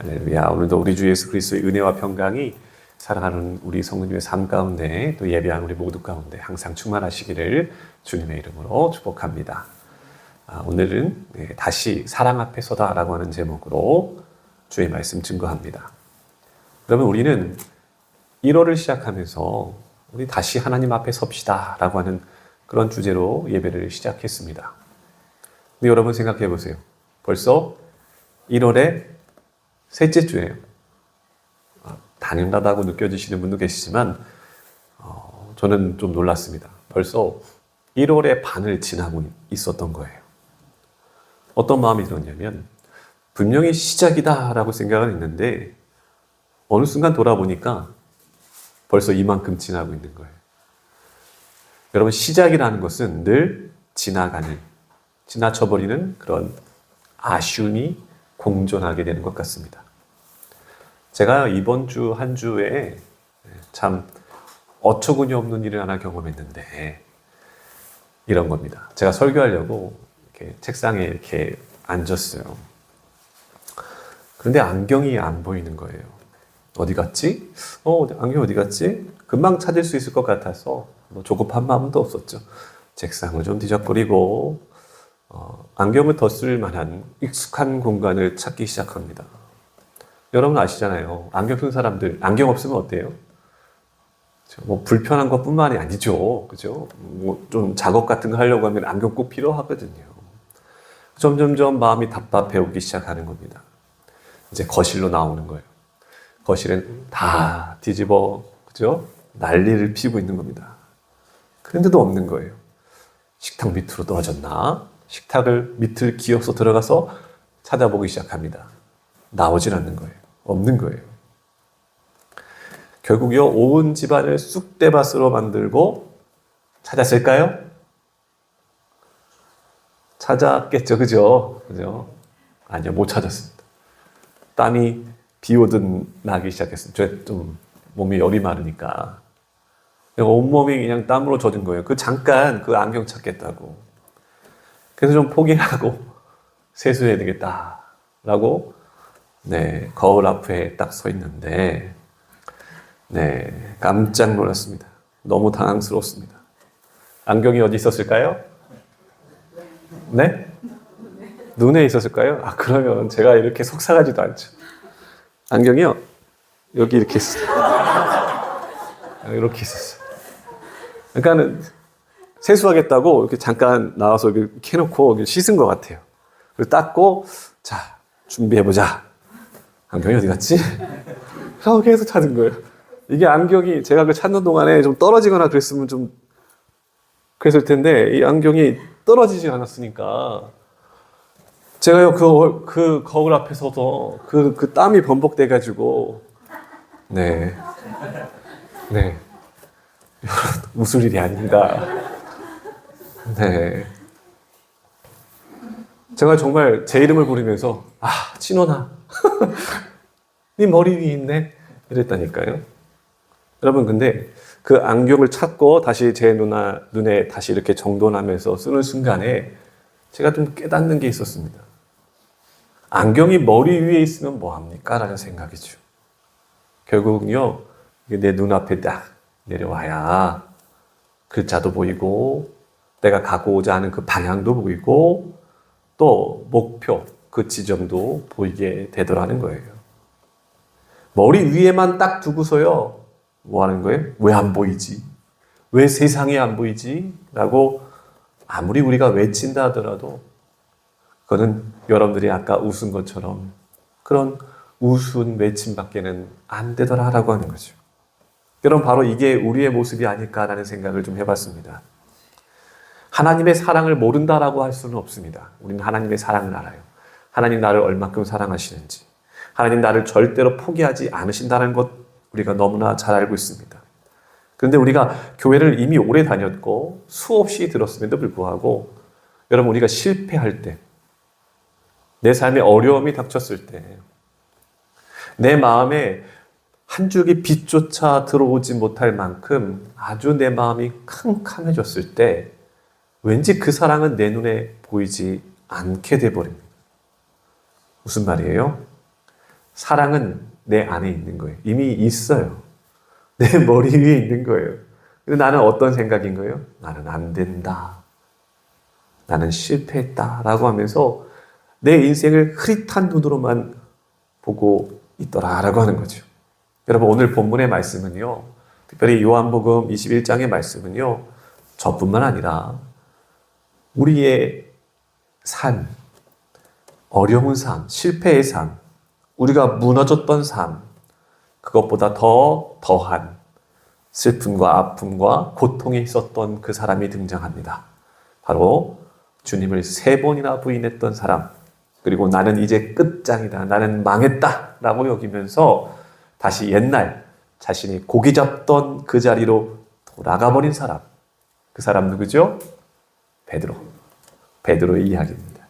할렐루야. 오늘도 우리 주 예수 그리스도의 은혜와 평강이 사랑하는 우리 성도님의 삶 가운데 또 예배하는 우리 모두 가운데 항상 충만하시기를 주님의 이름으로 축복합니다. 오늘은 다시 사랑 앞에 서다라고 하는 제목으로 주의 말씀 증거합니다. 그러면 우리는 1월을 시작하면서 우리 다시 하나님 앞에 섭시다라고 하는 그런 주제로 예배를 시작했습니다. 근데 여러분 생각해 보세요. 벌써 1월의 셋째 주예요. 당연하다고 느껴지시는 분도 계시지만 저는 좀 놀랐습니다. 벌써 1월의 반을 지나고 있었던 거예요. 어떤 마음이 들었냐면 분명히 시작이다라고 생각은 했는데 어느 순간 돌아보니까 벌써 이만큼 지나고 있는 거예요. 여러분, 시작이라는 것은 늘 지나쳐버리는 그런 아쉬움이 공존하게 되는 것 같습니다. 제가 이번 주 한 주에 참 어처구니 없는 일을 하나 경험했는데 이런 겁니다. 제가 설교하려고 이렇게 책상에 이렇게 앉았어요. 그런데 안경이 안 보이는 거예요. 어디 갔지? 안경 어디 갔지? 금방 찾을 수 있을 것 같아서 조급한 마음도 없었죠. 책상을 좀 뒤적거리고 안경을 더 쓸 만한 익숙한 공간을 찾기 시작합니다. 여러분 아시잖아요. 안경 쓴 사람들, 안경 없으면 어때요? 불편한 것 뿐만이 아니죠. 그죠? 좀 작업 같은 거 하려고 하면 안경 꼭 필요하거든요. 점점점 마음이 답답해 오기 시작하는 겁니다. 이제 거실로 나오는 거예요. 거실엔 다 뒤집어, 그죠? 난리를 피우고 있는 겁니다. 그런데도 없는 거예요. 식탁 밑으로 떨어졌나? 식탁을 밑을 기어서 들어가서 찾아보기 시작합니다. 나오질 않는 거예요. 없는 거예요. 결국요, 온 집안을 쑥대밭으로 만들고 찾았을까요? 찾았겠죠, 그죠? 아니요, 못 찾았습니다. 땀이 비 오듯 나기 시작했습니다. 저 좀 몸이 열이 많으니까. 온몸이 그냥 땀으로 젖은 거예요. 잠깐 그 안경 찾겠다고. 그래서 좀 포기하고 세수해야 되겠다라고 거울 앞에 딱 서 있는데 깜짝 놀랐습니다. 너무 당황스러웠습니다. 안경이 어디 있었을까요? 네? 눈에 있었을까요? 그러면 제가 이렇게 속상하지도 않죠. 안경이요? 여기 이렇게 있었어요. 이렇게 있었어요. 그러니까는 세수하겠다고 이렇게 잠깐 나와서 이렇게 해놓고 씻은 것 같아요. 그리고 닦고, 자, 준비해보자. 안경이 어디 갔지? 그러고 계속 찾은 거예요. 이게 안경이 제가 그 찾는 동안에 좀 떨어지거나 그랬으면 좀 그랬을 텐데, 이 안경이 떨어지지 않았으니까, 제가요, 그 거울 앞에서도 그 땀이 범벅돼가지고, 웃을 일이 아닙니다. 제가 정말 제 이름을 부르면서 진원아 네 머리 위에 있네 이랬다니까요. 여러분, 근데 그 안경을 찾고 다시 제 눈에 다시 이렇게 정돈하면서 쓰는 순간에 제가 좀 깨닫는 게 있었습니다. 안경이 머리 위에 있으면 뭐합니까? 라는 생각이죠. 결국은요, 내 눈앞에 딱 내려와야 글자도 보이고 내가 가고자 하는 그 방향도 보이고 또 목표, 그 지점도 보이게 되더라는 거예요. 머리 위에만 딱 두고서요, 뭐 하는 거예요? 왜 안 보이지? 왜 세상에 안 보이지? 라고 아무리 우리가 외친다 하더라도 그거는 여러분들이 아까 웃은 것처럼 그런 우스운 외침밖에는 안 되더라라고 하는 거죠. 여러분, 바로 이게 우리의 모습이 아닐까라는 생각을 좀 해봤습니다. 하나님의 사랑을 모른다라고 할 수는 없습니다. 우리는 하나님의 사랑을 알아요. 하나님 나를 얼마큼 사랑하시는지, 하나님 나를 절대로 포기하지 않으신다는 것 우리가 너무나 잘 알고 있습니다. 그런데 우리가 교회를 이미 오래 다녔고 수없이 들었음에도 불구하고 여러분, 우리가 실패할 때, 내 삶에 어려움이 닥쳤을 때, 내 마음에 한 줄기 빛조차 들어오지 못할 만큼 아주 내 마음이 캄캄해졌을 때 왠지 그 사랑은 내 눈에 보이지 않게 돼버립니다. 무슨 말이에요? 사랑은 내 안에 있는 거예요. 이미 있어요. 내 머리 위에 있는 거예요. 근데 나는 어떤 생각인 거예요? 나는 안 된다. 나는 실패했다. 라고 하면서 내 인생을 흐릿한 눈으로만 보고 있더라. 라고 하는 거죠. 여러분, 오늘 본문의 말씀은요, 특별히 요한복음 21장의 말씀은요, 저뿐만 아니라 우리의 삶, 어려운 삶, 실패의 삶, 우리가 무너졌던 삶, 그것보다 더한 슬픔과 아픔과 고통이 있었던 그 사람이 등장합니다. 바로 주님을 3번이나 부인했던 사람, 그리고 나는 이제 끝장이다, 나는 망했다 라고 여기면서 다시 옛날 자신이 고기 잡던 그 자리로 돌아가 버린 사람, 그 사람 누구죠? 베드로의 이야기입니다.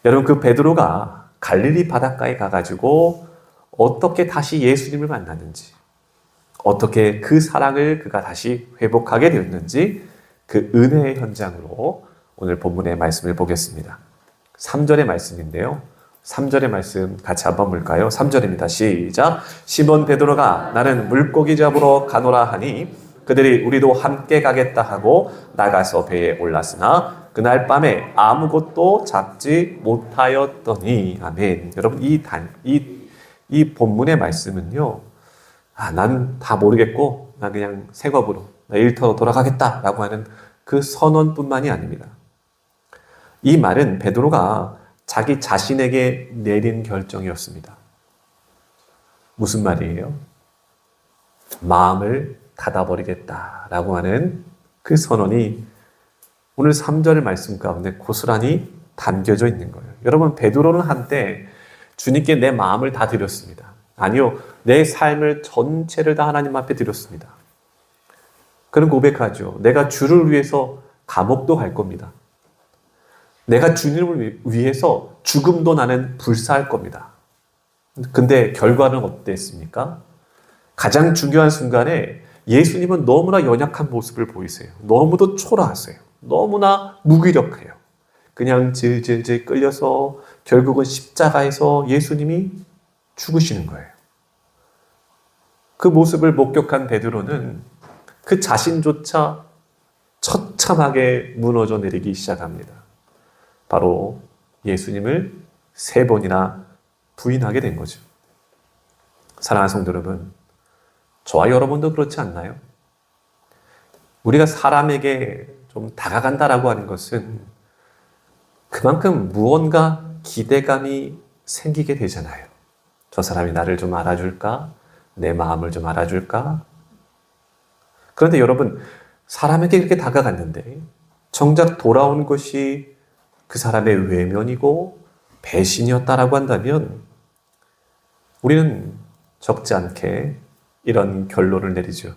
여러분, 그 베드로가 갈릴리 바닷가에 가가지고 어떻게 다시 예수님을 만났는지, 어떻게 그 사랑을 그가 다시 회복하게 되었는지, 그 은혜의 현장으로 오늘 본문의 말씀을 보겠습니다. 3절의 말씀인데요. 3절의 말씀 같이 한번 볼까요? 3절입니다. 시작. 시몬 베드로가 나는 물고기 잡으러 가노라 하니 그들이 우리도 함께 가겠다 하고 나가서 배에 올랐으나 그날 밤에 아무것도 잡지 못하였더니. 아멘. 여러분, 이 본문의 말씀은요, 난 다 모르겠고 나 그냥 생업으로 나 일터로 돌아가겠다라고 하는 그 선언뿐만이 아닙니다. 이 말은 베드로가 자기 자신에게 내린 결정이었습니다. 무슨 말이에요? 마음을 닫아버리겠다라고 하는 그 선언이 오늘 3절 말씀 가운데 고스란히 담겨져 있는 거예요. 여러분, 베드로는 한때 주님께 내 마음을 다 드렸습니다. 아니요, 내 삶을 전체를 다 하나님 앞에 드렸습니다. 그런 고백하죠. 내가 주를 위해서 감옥도 갈 겁니다. 내가 주님을 위해서 죽음도 나는 불사할 겁니다. 근데 결과는 어땠습니까? 가장 중요한 순간에 예수님은 너무나 연약한 모습을 보이세요. 너무도 초라하세요. 너무나 무기력해요. 그냥 질질질 끌려서 결국은 십자가에서 예수님이 죽으시는 거예요. 그 모습을 목격한 베드로는 그 자신조차 처참하게 무너져 내리기 시작합니다. 바로 예수님을 3번이나 부인하게 된 거죠. 사랑하는 성도 여러분, 저와 여러분도 그렇지 않나요? 우리가 사람에게 좀 다가간다라고 하는 것은 그만큼 무언가 기대감이 생기게 되잖아요. 저 사람이 나를 좀 알아줄까? 내 마음을 좀 알아줄까? 그런데 여러분, 사람에게 이렇게 다가갔는데 정작 돌아온 것이 그 사람의 외면이고 배신이었다라고 한다면 우리는 적지 않게 이런 결론을 내리죠.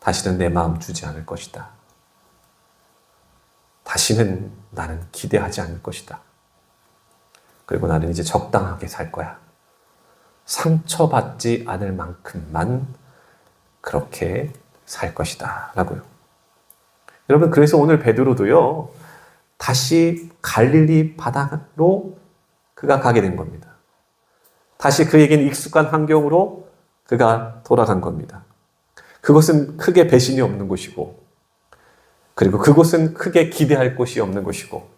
다시는 내 마음 주지 않을 것이다. 다시는 나는 기대하지 않을 것이다. 그리고 나는 이제 적당하게 살 거야. 상처받지 않을 만큼만 그렇게 살 것이다 라고요. 여러분, 그래서 오늘 베드로도요, 다시 갈릴리 바다로 그가 가게 된 겁니다. 다시 그에게는 익숙한 환경으로 그가 돌아간 겁니다. 그것은 크게 배신이 없는 곳이고, 그리고 그곳은 크게 기대할 곳이 없는 곳이고,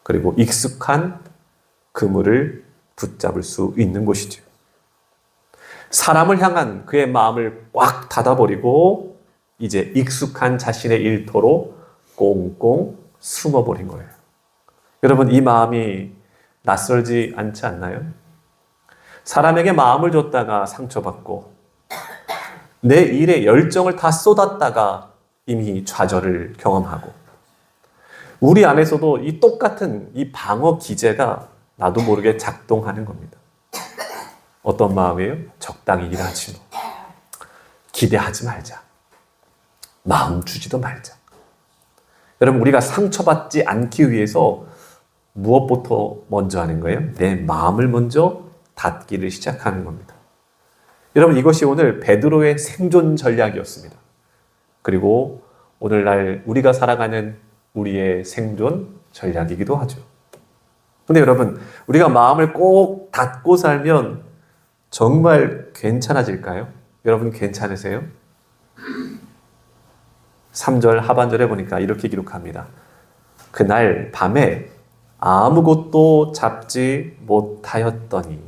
그리고 익숙한 그물을 붙잡을 수 있는 곳이죠. 사람을 향한 그의 마음을 꽉 닫아버리고 이제 익숙한 자신의 일터로 꽁꽁 숨어버린 거예요. 여러분, 이 마음이 낯설지 않지 않나요? 사람에게 마음을 줬다가 상처받고 내 일에 열정을 다 쏟았다가 이미 좌절을 경험하고, 우리 안에서도 이 똑같은 이 방어 기제가 나도 모르게 작동하는 겁니다. 어떤 마음이에요? 적당히 일하지 뭐. 기대하지 말자. 마음 주지도 말자. 여러분, 우리가 상처받지 않기 위해서 무엇부터 먼저 하는 거예요? 내 마음을 먼저 닫기를 시작하는 겁니다. 여러분, 이것이 오늘 베드로의 생존 전략이었습니다. 그리고 오늘날 우리가 살아가는 우리의 생존 전략이기도 하죠. 근데 여러분, 우리가 마음을 꼭 닫고 살면 정말 괜찮아질까요? 여러분 괜찮으세요? 3절 하반절에 보니까 이렇게 기록합니다. 그날 밤에 아무것도 잡지 못하였더니.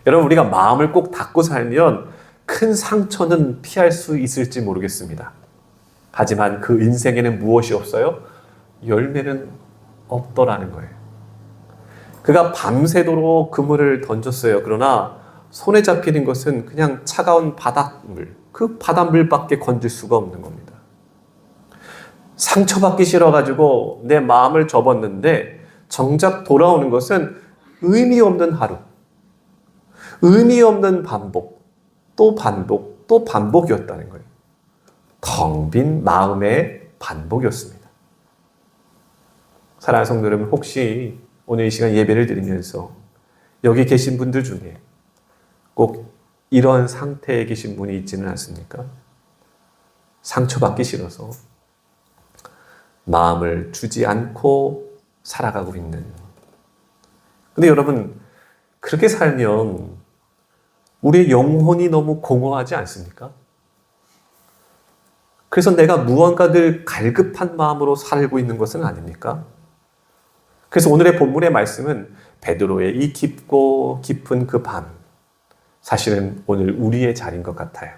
여러분, 우리가 마음을 꼭 닫고 살면 큰 상처는 피할 수 있을지 모르겠습니다. 하지만 그 인생에는 무엇이 없어요? 열매는 없더라는 거예요. 그가 밤새도록 그물을 던졌어요. 그러나 손에 잡히는 것은 그냥 차가운 바닷물, 그 바닷물밖에 건질 수가 없는 겁니다. 상처받기 싫어가지고 내 마음을 접었는데 정작 돌아오는 것은 의미 없는 하루, 의미 없는 반복, 또 반복, 또 반복이었다는 거예요. 텅 빈 마음의 반복이었습니다. 사랑하는 성도 여러분, 혹시 오늘 이 시간 예배를 드리면서 여기 계신 분들 중에 꼭 이런 상태에 계신 분이 있지는 않습니까? 상처받기 싫어서 마음을 주지 않고 살아가고 있는. 근데 여러분, 그렇게 살면 우리의 영혼이 너무 공허하지 않습니까? 그래서 내가 무언가를 갈급한 마음으로 살고 있는 것은 아닙니까? 그래서 오늘의 본문의 말씀은 베드로의 이 깊고 깊은 그 밤, 사실은 오늘 우리의 자리인 것 같아요.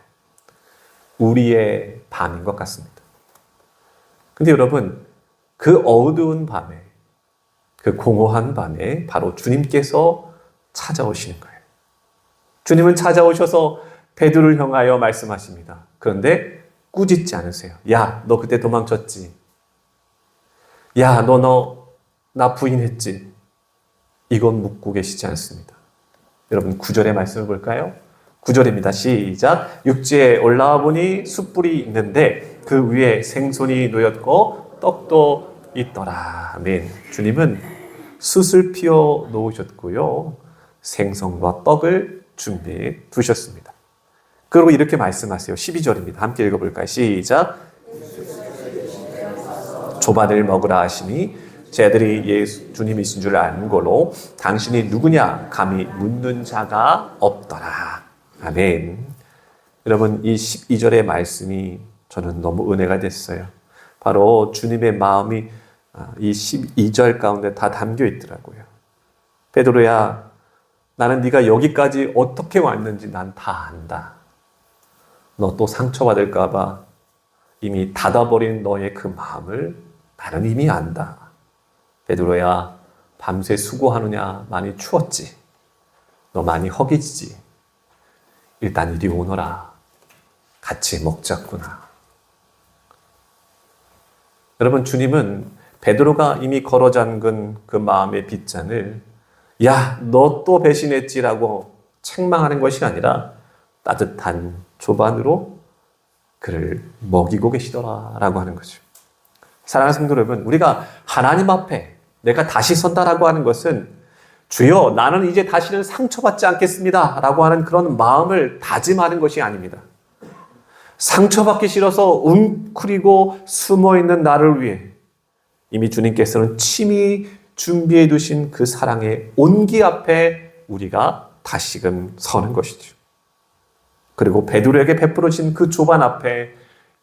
우리의 밤인 것 같습니다. 근데 여러분, 그 어두운 밤에, 그 공허한 밤에 바로 주님께서 찾아오시는 거예요. 주님은 찾아오셔서 베드로를 향하여 말씀하십니다. 그런데 꾸짖지 않으세요. 야, 너 그때 도망쳤지. 야, 너 나 부인했지. 이건 묻고 계시지 않습니다. 여러분 9절의 말씀을 볼까요? 9절입니다. 시작. 육지에 올라와 보니 숯불이 있는데 그 위에 생선이 놓였고 떡도 있더라. 아멘. 주님은 숯을 피워 놓으셨고요. 생선과 떡을 준비해 두셨습니다. 그리고 이렇게 말씀하세요. 12절입니다. 함께 읽어볼까요? 시작. 조반을 먹으라 하시니 제 아들이 예수 주님이신 줄 아는 걸로 당신이 누구냐 감히 묻는 자가 없더라. 아멘. 여러분, 이 12절의 말씀이 저는 너무 은혜가 됐어요. 바로 주님의 마음이 이 12절 가운데 다 담겨 있더라고요. 베드로야, 나는 네가 여기까지 어떻게 왔는지 난 다 안다. 너 또 상처받을까 봐 이미 닫아버린 너의 그 마음을 나는 이미 안다. 베드로야, 밤새 수고하느냐? 많이 추웠지? 너 많이 허기지지? 일단 이리 오너라. 같이 먹자꾸나. 여러분, 주님은 베드로가 이미 걸어 잠근 그 마음의 빗잔을 야, 너 또 배신했지라고 책망하는 것이 아니라 따뜻한 조반으로 그를 먹이고 계시더라라고 하는 거죠. 사랑하는 성도 여러분, 우리가 하나님 앞에 내가 다시 선다라고 하는 것은 주여 나는 이제 다시는 상처받지 않겠습니다 라고 하는 그런 마음을 다짐하는 것이 아닙니다. 상처받기 싫어서 웅크리고 숨어있는 나를 위해 이미 주님께서는 친히 준비해 두신 그 사랑의 온기 앞에 우리가 다시금 서는 것이죠. 그리고 베드로에게 베풀어진 그 조반 앞에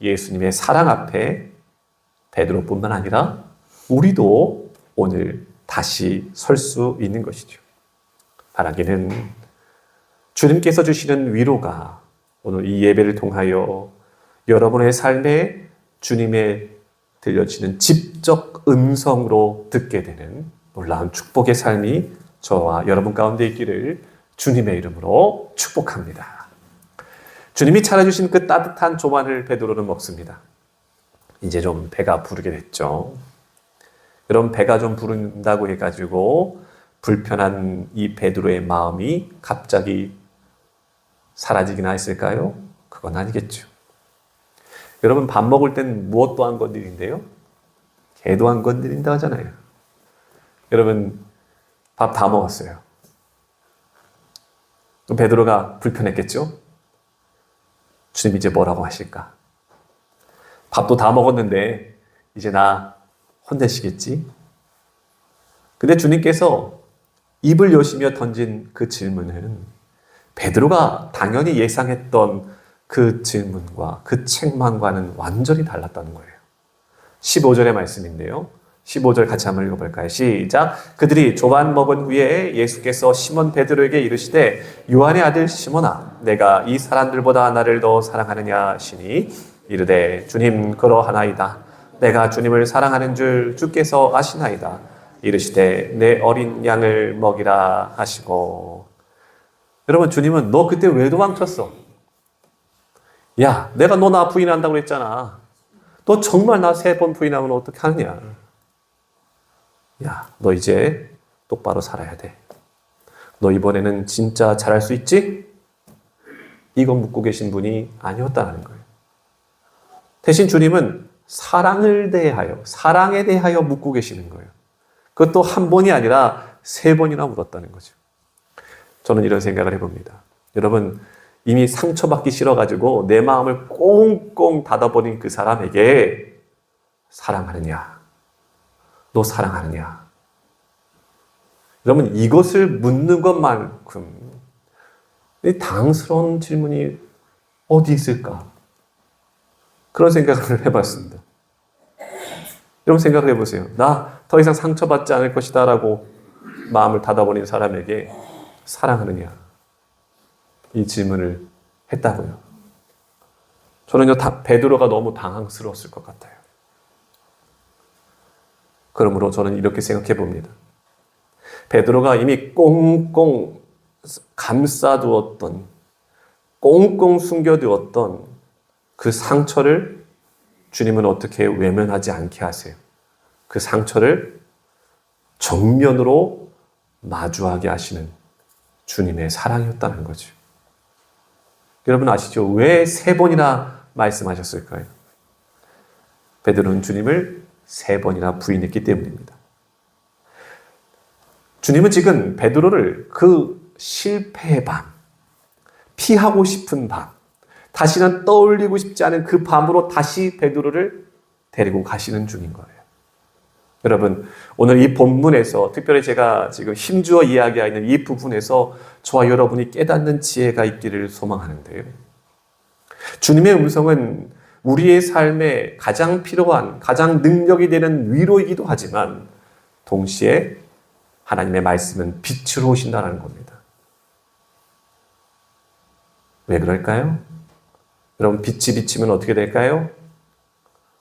예수님의 사랑 앞에 베드로뿐만 아니라 우리도 오늘 다시 설 수 있는 것이죠. 바라기는 주님께서 주시는 위로가 오늘 이 예배를 통하여 여러분의 삶에 주님의 들려지는 직접 음성으로 듣게 되는 놀라운 축복의 삶이 저와 여러분 가운데 있기를 주님의 이름으로 축복합니다. 주님이 차려주신 그 따뜻한 조반을 베드로는 먹습니다. 이제 좀 배가 부르게 됐죠. 그럼 배가 좀 부른다고 해가지고 불편한 이 베드로의 마음이 갑자기 사라지기나 했을까요? 그건 아니겠죠. 여러분, 밥 먹을 땐 무엇도 안 건드린대요? 개도 안 건드린다 하잖아요. 여러분, 밥 다 먹었어요. 그럼 베드로가 불편했겠죠? 주님 이제 뭐라고 하실까? 밥도 다 먹었는데 이제 나 혼내시겠지? 근데 주님께서 입을 여시며 던진 그 질문은 베드로가 당연히 예상했던 그 질문과 그 책망과는 완전히 달랐다는 거예요. 15절의 말씀인데요. 15절 같이 한번 읽어볼까요? 시작. 그들이 조반 먹은 후에 예수께서 시몬 베드로에게 이르시되 요한의 아들 시몬아 내가 이 사람들보다 나를 더 사랑하느냐 하시니 이르되 주님 그러하나이다. 내가 주님을 사랑하는 줄 주께서 아시나이다. 이르시되 내 어린 양을 먹이라 하시고. 여러분, 주님은 너 그때 왜 도망쳤어? 야, 내가 너 나 부인한다고 그랬잖아. 너 정말 나 3번 부인하면 어떻게 하느냐? 야, 너 이제 똑바로 살아야 돼. 너 이번에는 진짜 잘할 수 있지? 이거 묻고 계신 분이 아니었다는 거예요. 대신 주님은 사랑에 대하여 묻고 계시는 거예요. 그것도 한 번이 아니라 3번이나 물었다는 거죠. 저는 이런 생각을 해봅니다. 여러분, 이미 상처받기 싫어가지고 내 마음을 꽁꽁 닫아버린 그 사람에게 사랑하느냐? 너 사랑하느냐? 여러분, 이것을 묻는 것만큼 당스러운 질문이 어디 있을까? 그런 생각을 해봤습니다. 여러분 생각해 보세요. 나 더 이상 상처받지 않을 것이다 라고 마음을 닫아버린 사람에게 사랑하느냐? 이 질문을 했다고요. 저는요, 베드로가 너무 당황스러웠을 것 같아요. 그러므로 저는 이렇게 생각해 봅니다. 베드로가 이미 꽁꽁 감싸두었던, 꽁꽁 숨겨두었던 그 상처를 주님은 어떻게 외면하지 않게 하세요. 그 상처를 정면으로 마주하게 하시는 주님의 사랑이었다는 거죠. 여러분 아시죠? 왜 3번이나 말씀하셨을까요? 베드로는 주님을 3번이나 부인했기 때문입니다. 주님은 지금 베드로를 그 실패의 밤, 피하고 싶은 밤, 다시는 떠올리고 싶지 않은 그 밤으로 다시 베드로를 데리고 가시는 중인 거예요. 여러분, 오늘 이 본문에서 특별히 제가 지금 힘주어 이야기하는 이 부분에서 저와 여러분이 깨닫는 지혜가 있기를 소망하는데요. 주님의 음성은 우리의 삶에 가장 필요한, 가장 능력이 되는 위로이기도 하지만 동시에 하나님의 말씀은 빛으로 오신다는 겁니다. 왜 그럴까요? 여러분, 빛이 비치면 어떻게 될까요?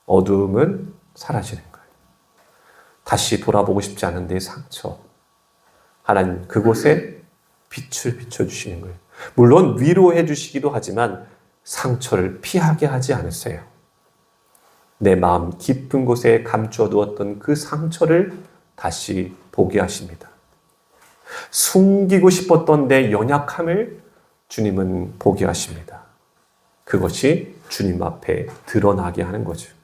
어두움은 사라지는 거예요. 다시 돌아보고 싶지 않은 내 상처, 하나님 그곳에 빛을 비춰주시는 거예요. 물론 위로해 주시기도 하지만 상처를 피하게 하지 않으세요. 내 마음 깊은 곳에 감춰두었던 그 상처를 다시 보게 하십니다. 숨기고 싶었던 내 연약함을 주님은 보게 하십니다. 그것이 주님 앞에 드러나게 하는 거죠.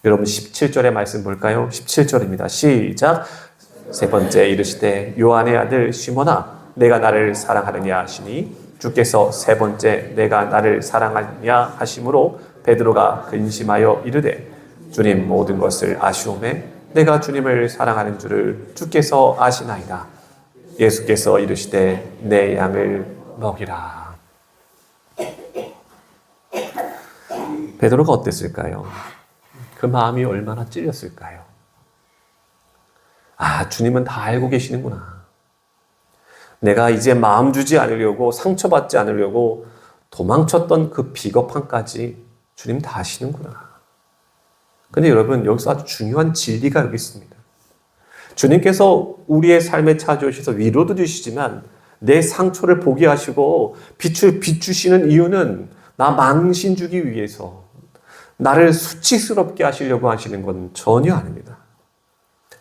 여러분 17절의 말씀 볼까요? 17절입니다. 시작. 3번째 이르시되 요한의 아들 시몬아 내가 나를 사랑하느냐 하시니 주께서 3번째 내가 나를 사랑하느냐 하심으로 베드로가 근심하여 이르되 주님 모든 것을 아시오매 내가 주님을 사랑하는 줄을 주께서 아시나이다. 예수께서 이르시되 내 양을 먹이라. 베드로가 어땠을까요? 그 마음이 얼마나 찔렸을까요? 아, 주님은 다 알고 계시는구나. 내가 이제 마음 주지 않으려고, 상처받지 않으려고 도망쳤던 그 비겁함까지 주님 다 아시는구나. 근데 여러분, 여기서 아주 중요한 진리가 여기 있습니다. 주님께서 우리의 삶에 찾아오셔서 위로도 주시지만 내 상처를 보게 하시고 빛을 비추시는 이유는 나 망신 주기 위해서, 나를 수치스럽게 하시려고 하시는 건 전혀 아닙니다.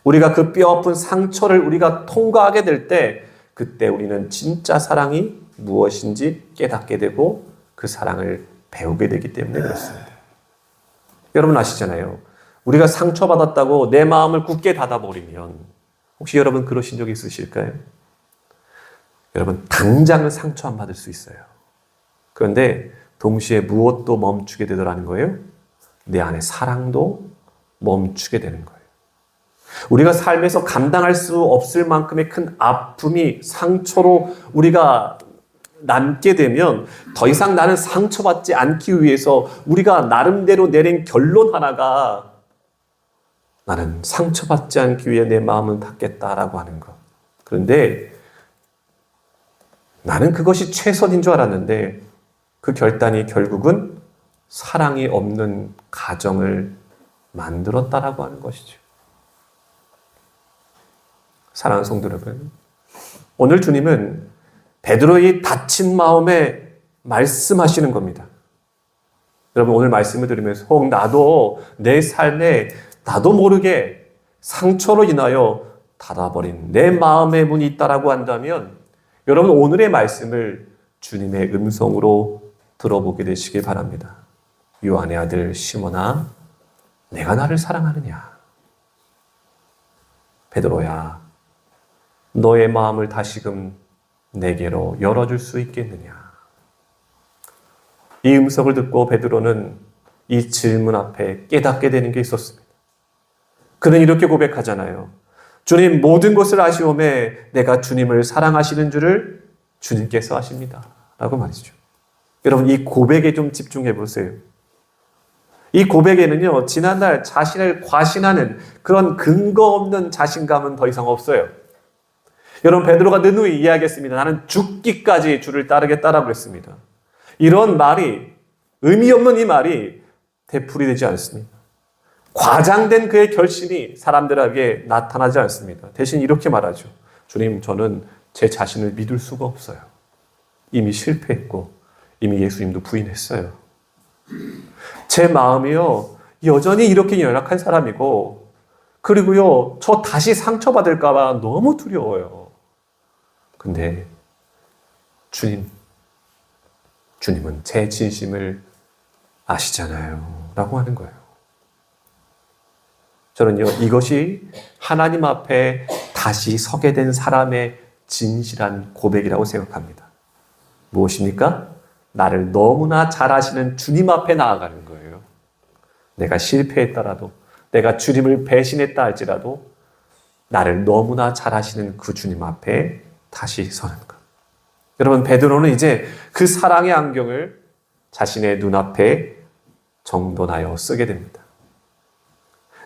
우리가 그 뼈아픈 상처를 우리가 통과하게 될 때 그때 우리는 진짜 사랑이 무엇인지 깨닫게 되고 그 사랑을 배우게 되기 때문에 그렇습니다. 여러분 아시잖아요. 우리가 상처받았다고 내 마음을 굳게 닫아버리면 혹시 여러분 그러신 적 있으실까요? 여러분 당장은 상처 안 받을 수 있어요. 그런데 동시에 무엇도 멈추게 되더라는 거예요? 내 안에 사랑도 멈추게 되는 거예요. 우리가 삶에서 감당할 수 없을 만큼의 큰 아픔이 상처로 우리가 남게 되면 더 이상 나는 상처받지 않기 위해서 우리가 나름대로 내린 결론 하나가 나는 상처받지 않기 위해 내 마음을 닫겠다라고 하는 것. 그런데 나는 그것이 최선인 줄 알았는데 그 결단이 결국은 사랑이 없는 가정을 만들었다라고 하는 것이죠. 사랑하는 성도 여러분, 오늘 주님은 베드로의 다친 마음에 말씀하시는 겁니다. 여러분 오늘 말씀을 들으면서 혹 나도 내 삶에 나도 모르게 상처로 인하여 닫아버린 내 마음의 문이 있다라고 한다면 여러분 오늘의 말씀을 주님의 음성으로 들어보게 되시길 바랍니다. 요한의 아들 시몬아, 내가 나를 사랑하느냐? 베드로야, 너의 마음을 다시금 내게로 열어줄 수 있겠느냐? 이 음성을 듣고 베드로는 이 질문 앞에 깨닫게 되는 게 있었습니다. 그는 이렇게 고백하잖아요. 주님, 모든 것을 아시오매 내가 주님을 사랑하시는 줄을 주님께서 아십니다. 라고 말이죠. 여러분 이 고백에 좀 집중해 보세요. 이 고백에는요, 지난날 자신을 과신하는 그런 근거 없는 자신감은 더 이상 없어요. 여러분 베드로가 느누이 이야기했습니다. 나는 죽기까지 주를 따르겠다라고 했습니다. 이런 말이 의미 없는 이 말이 되풀이되지 않습니다. 과장된 그의 결심이 사람들에게 나타나지 않습니다. 대신 이렇게 말하죠. 주님, 저는 제 자신을 믿을 수가 없어요. 이미 실패했고 이미 예수님도 부인했어요. 제 마음이요 여전히 이렇게 연약한 사람이고 그리고요 저 다시 상처받을까 봐 너무 두려워요. 근데 주님은 제 진심을 아시잖아요 라고 하는 거예요. 저는요 이것이 하나님 앞에 다시 서게 된 사람의 진실한 고백이라고 생각합니다. 무엇입니까? 나를 너무나 잘 아시는 주님 앞에 나아가는 거예요. 내가 실패했더라도 내가 주님을 배신했다 할지라도 나를 너무나 잘 아시는 그 주님 앞에 다시 서는 것. 여러분 베드로는 이제 그 사랑의 안경을 자신의 눈앞에 정돈하여 쓰게 됩니다.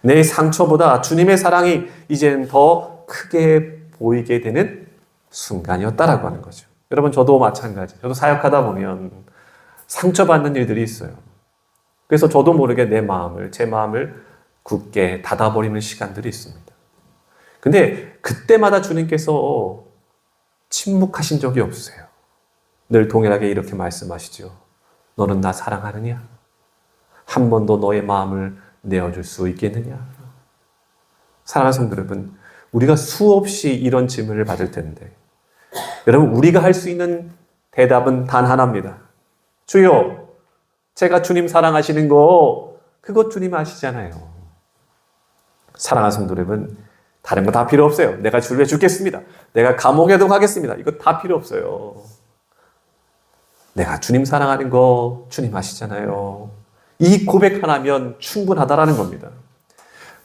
내 상처보다 주님의 사랑이 이제는 더 크게 보이게 되는 순간이었다라고 하는 거죠. 여러분 저도 마찬가지. 저도 사역하다 보면 상처받는 일들이 있어요. 그래서 저도 모르게 제 마음을 굳게 닫아버리는 시간들이 있습니다. 근데 그때마다 주님께서 침묵하신 적이 없으세요. 늘 동일하게 이렇게 말씀하시죠. 너는 나 사랑하느냐? 한 번도 너의 마음을 내어줄 수 있겠느냐? 사랑하는 성도 여러분, 우리가 수없이 이런 질문을 받을 텐데 여러분 우리가 할 수 있는 대답은 단 하나입니다. 주여, 제가 주님 사랑하시는 거 그것 주님 아시잖아요. 사랑하는 성도 여러분, 다른 거 다 필요 없어요. 내가 주를 위해 죽겠습니다. 내가 감옥에도 가겠습니다. 이거 다 필요 없어요. 내가 주님 사랑하는 거 주님 아시잖아요. 이 고백 하나면 충분하다라는 겁니다.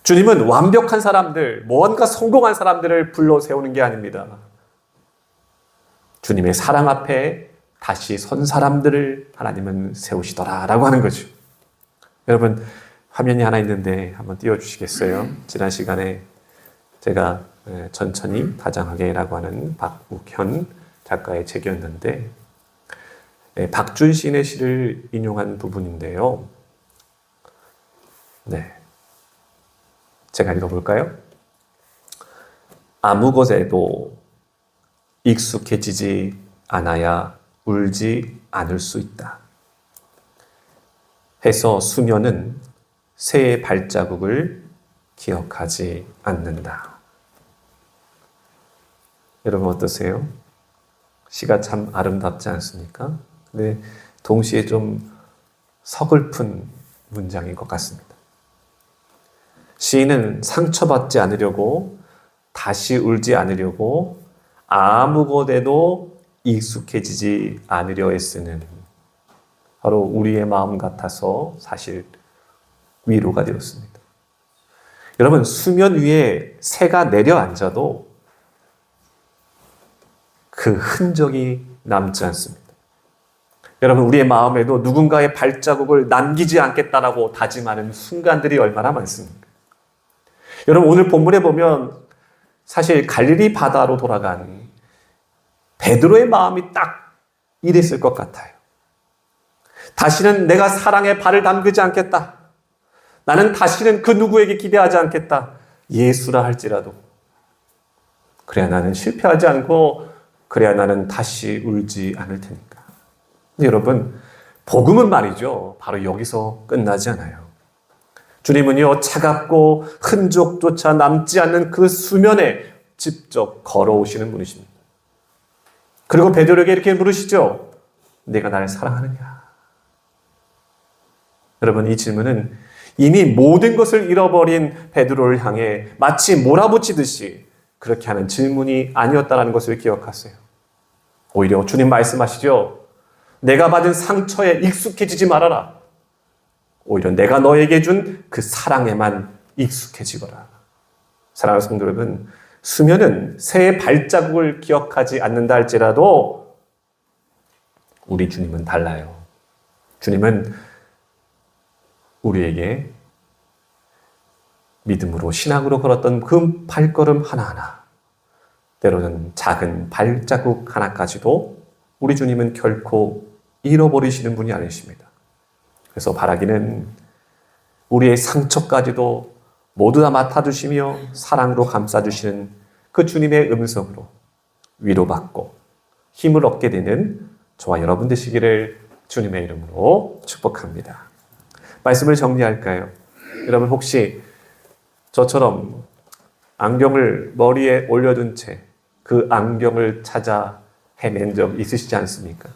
주님은 완벽한 사람들, 뭔가 성공한 사람들을 불러 세우는 게 아닙니다. 주님의 사랑 앞에 다시 선 사람들을 하나님은 세우시더라라고 하는 거죠. 여러분 화면이 하나 있는데 한번 띄워주시겠어요? 지난 시간에 제가 천천히 다정하게라고 하는 박욱현 작가의 책이었는데 박준 시인의 시를 인용한 부분인데요. 네, 제가 읽어볼까요? 아무 것에도 익숙해지지 않아야 울지 않을 수 있다. 해서 수녀는 새의 발자국을 기억하지 않는다. 여러분 어떠세요? 시가 참 아름답지 않습니까? 근데 동시에 좀 서글픈 문장인 것 같습니다. 시인은 상처받지 않으려고, 다시 울지 않으려고, 아무 것에도 익숙해지지 않으려 애쓰는 바로 우리의 마음 같아서 사실 위로가 되었습니다. 여러분, 수면 위에 새가 내려앉아도 그 흔적이 남지 않습니다. 여러분, 우리의 마음에도 누군가의 발자국을 남기지 않겠다라고 다짐하는 순간들이 얼마나 많습니까? 여러분, 오늘 본문에 보면 사실 갈릴리 바다로 돌아간 베드로의 마음이 딱 이랬을 것 같아요. 다시는 내가 사랑에 발을 담그지 않겠다. 나는 다시는 그 누구에게 기대하지 않겠다. 예수라 할지라도. 그래야 나는 실패하지 않고 그래야 나는 다시 울지 않을 테니까. 근데 여러분, 복음은 말이죠. 바로 여기서 끝나지 않아요. 주님은요, 차갑고 흔적조차 남지 않는 그 수면에 직접 걸어오시는 분이십니다. 그리고 베드로에게 이렇게 물으시죠. 내가 나를 사랑하느냐? 여러분, 이 질문은 이미 모든 것을 잃어버린 베드로를 향해 마치 몰아붙이듯이 그렇게 하는 질문이 아니었다는 것을 기억하세요. 오히려 주님 말씀하시죠. 내가 받은 상처에 익숙해지지 말아라. 오히려 내가 너에게 준 그 사랑에만 익숙해지거라. 사랑하는 성도 여러분, 수면은 새의 발자국을 기억하지 않는다 할지라도 우리 주님은 달라요. 주님은 우리에게 믿음으로 신앙으로 걸었던 그 발걸음 하나하나, 때로는 작은 발자국 하나까지도 우리 주님은 결코 잃어버리시는 분이 아니십니다. 그래서 바라기는 우리의 상처까지도 모두 다 맡아주시며 사랑으로 감싸주시는 그 주님의 음성으로 위로받고 힘을 얻게 되는 저와 여러분 되시기를 주님의 이름으로 축복합니다. 말씀을 정리할까요? 여러분, 혹시 저처럼 안경을 머리에 올려둔 채 그 안경을 찾아 헤맨 적 있으시지 않습니까?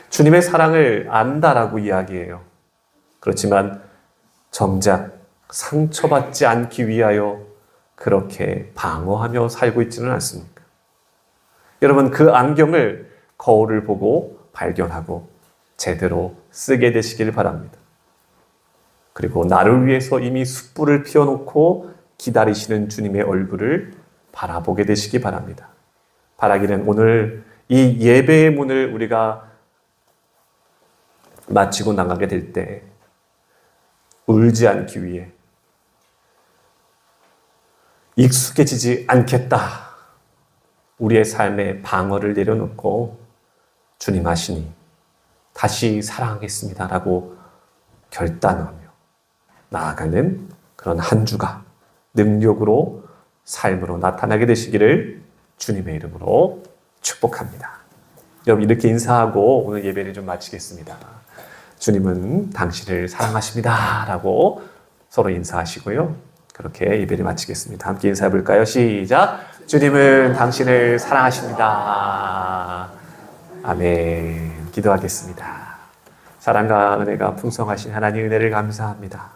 주님의 사랑을 안다라고 이야기해요. 그렇지만 정작 상처받지 않기 위하여 그렇게 방어하며 살고 있지는 않습니까? 여러분, 그 안경을 거울을 보고 발견하고 제대로 쓰게 되시길 바랍니다. 그리고 나를 위해서 이미 숯불을 피워놓고 기다리시는 주님의 얼굴을 바라보게 되시기 바랍니다. 바라기는 오늘 이 예배의 문을 우리가 마치고 나가게 될 때 울지 않기 위해 익숙해지지 않겠다. 우리의 삶에 방어를 내려놓고 주님 하시니 다시 사랑하겠습니다라고 결단하며 나아가는 그런 한 주가 능력으로 삶으로 나타나게 되시기를 주님의 이름으로 축복합니다. 여러분, 이렇게 인사하고 오늘 예배를 좀 마치겠습니다. 주님은 당신을 사랑하십니다 라고 서로 인사하시고요. 그렇게 예배를 마치겠습니다. 함께 인사해 볼까요? 시작! 주님은 당신을 사랑하십니다. 아멘. 기도하겠습니다. 사랑과 은혜가 풍성하신 하나님 은혜를 감사합니다.